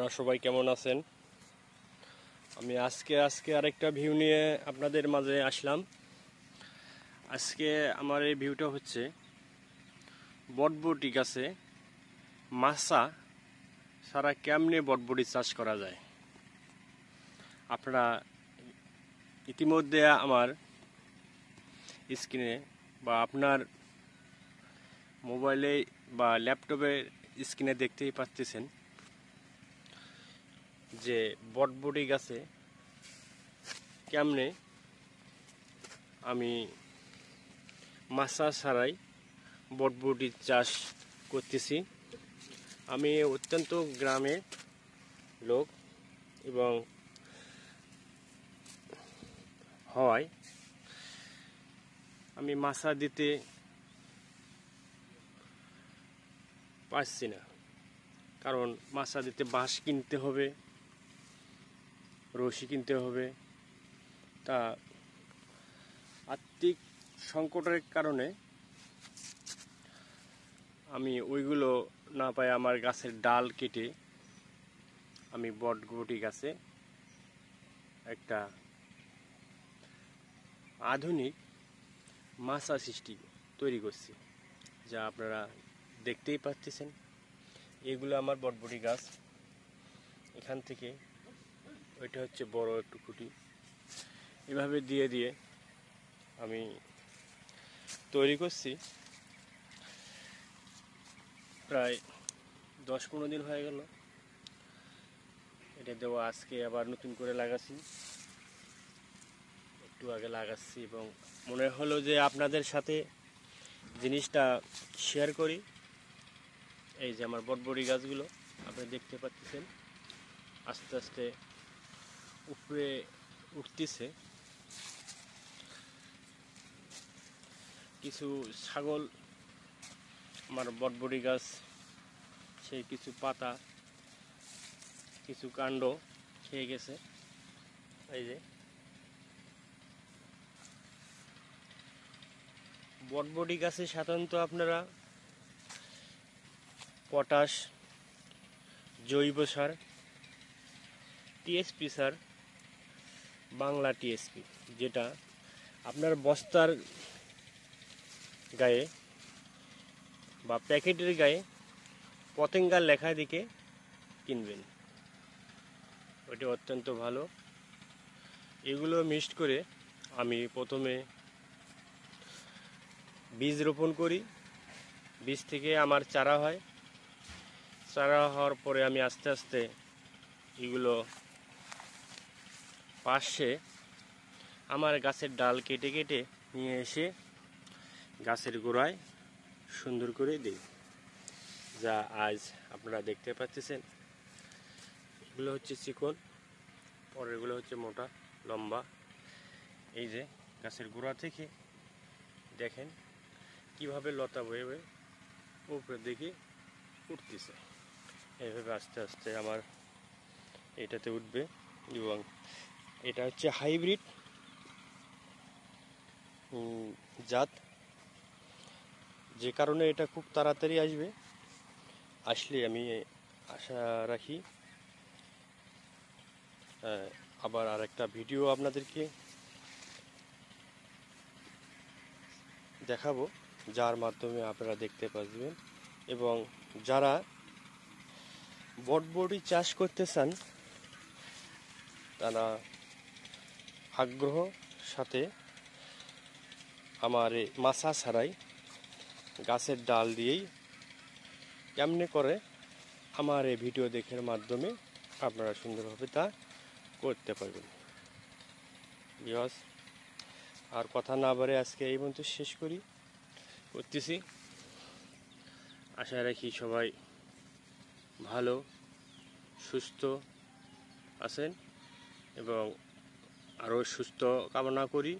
আপনারা সবাই কেমন আছেন? আমি আজকে আরেকটা ভিউ নিয়ে আপনাদের মাঝে আসলাম। আজকে আমার এই ভিউটা হচ্ছে বটবটি গাছে মাছা ছাড়া কেমনে বটবটি চাষ করা যায়। আপনারা ইতিমধ্যে আমার স্ক্রিনে বা আপনার মোবাইলে বা ল্যাপটপের স্ক্রিনে দেখতেই পাচ্ছেন যে বটবটি গাছে কেমনে আমি মাছা ছাড়াই বটবটি চাষ করতেছি। আমি অত্যন্ত গ্রামের লোক এবং হওয়ায় আমি মাছা দিতে পারছি না, কারণ মাছা দিতে বাঁশ কিনতে হবে, রশি কিনতে হবে। তা আর্থিক সংকটের কারণে আমি ওইগুলো না পাই আমার গাছের ডাল কেটে আমি বটবটি গাছে একটা আধুনিক মাছা সৃষ্টি তৈরি করছি, যা আপনারা দেখতেই পাচ্ছেন। এগুলো আমার বটবটি গাছ। এখান থেকে ওইটা হচ্ছে বড় একটু খুঁটি, এভাবে দিয়ে দিয়ে আমি তৈরি করছি। প্রায় 10-15 দিন হয়ে গেল এটা দেওয়া। আজকে আবার নতুন করে লাগাচ্ছি, একটু আগে লাগাচ্ছি এবং মনে হলো যে আপনাদের সাথে জিনিসটা শেয়ার করি। এই যে আমার বটবটি গাছগুলো আপনি দেখতে পাচ্ছেন আস্তে আস্তে উপরে উঠতেছে। কিছু ছাগল আমার বটবটি গাছ সেই কিছু পাতা কিছু কাণ্ড খেয়ে গেছে। এই যে বটবটি গাছে সাধারণত আপনারা পটাশ, জৈব সার, টিএসপি সার, বাংলা টিএসপি, যেটা আপনার বস্তার গায়ে বা প্যাকেটের গায়ে পতেঙ্গার লেখা দিকে কিনবেন, ওইটা অত্যন্ত ভালো। এগুলো মিক্সড করে আমি প্রথমে বীজ রোপণ করি। বীজ থেকে আমার চারা হয়। চারা হওয়ার পরে আমি আস্তে আস্তে এগুলো পাশে আমার গাছের ডাল কেটে কেটে নিয়ে এসে গাছের গোড়ায় সুন্দর করে দিই, যা আজ আপনারা দেখতে পাচ্ছেন। এগুলো হচ্ছে চিকন, পরেরগুলো হচ্ছে মোটা লম্বা। এই যে গাছের গোড়া থেকে দেখেন কিভাবে লতা বয়ে বয়ে উপরের দিকে উঠতেছে। এইভাবে আস্তে আস্তে আমার এটাতে উঠবে এবং এটা হচ্ছে হাইব্রিড জাত, যে কারণে এটা খুব তাড়াতাড়ি আসবে। আসলে আমি আশা রাখি আবার আরেকটা ভিডিও আপনাদেরকে দেখাবো, যার মাধ্যমে আপনারা দেখতে পাবেন। এবং যারা বটবটি চাষ করতে চান তারা আগ্রহ সাথে আমার এই মাছা ছাড়াই গাছের ডাল দিয়েই কেমনে করে আমার এই ভিডিও দেখার মাধ্যমে আপনারা সুন্দরভাবে তা করতে পারবেন। বিকজ আর কথা না বাড়ে আজকে এই পর্যন্ত শেষ করতেছি। আশা রাখি সবাই ভালো সুস্থ আছেন এবং আরও সুস্থ কামনা করি।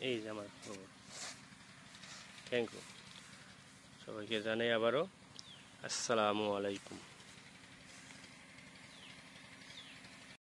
এই যে আমার খবর। থ্যাংক ইউ সবাইকে জানাই আবারও আসসালামু আলাইকুম।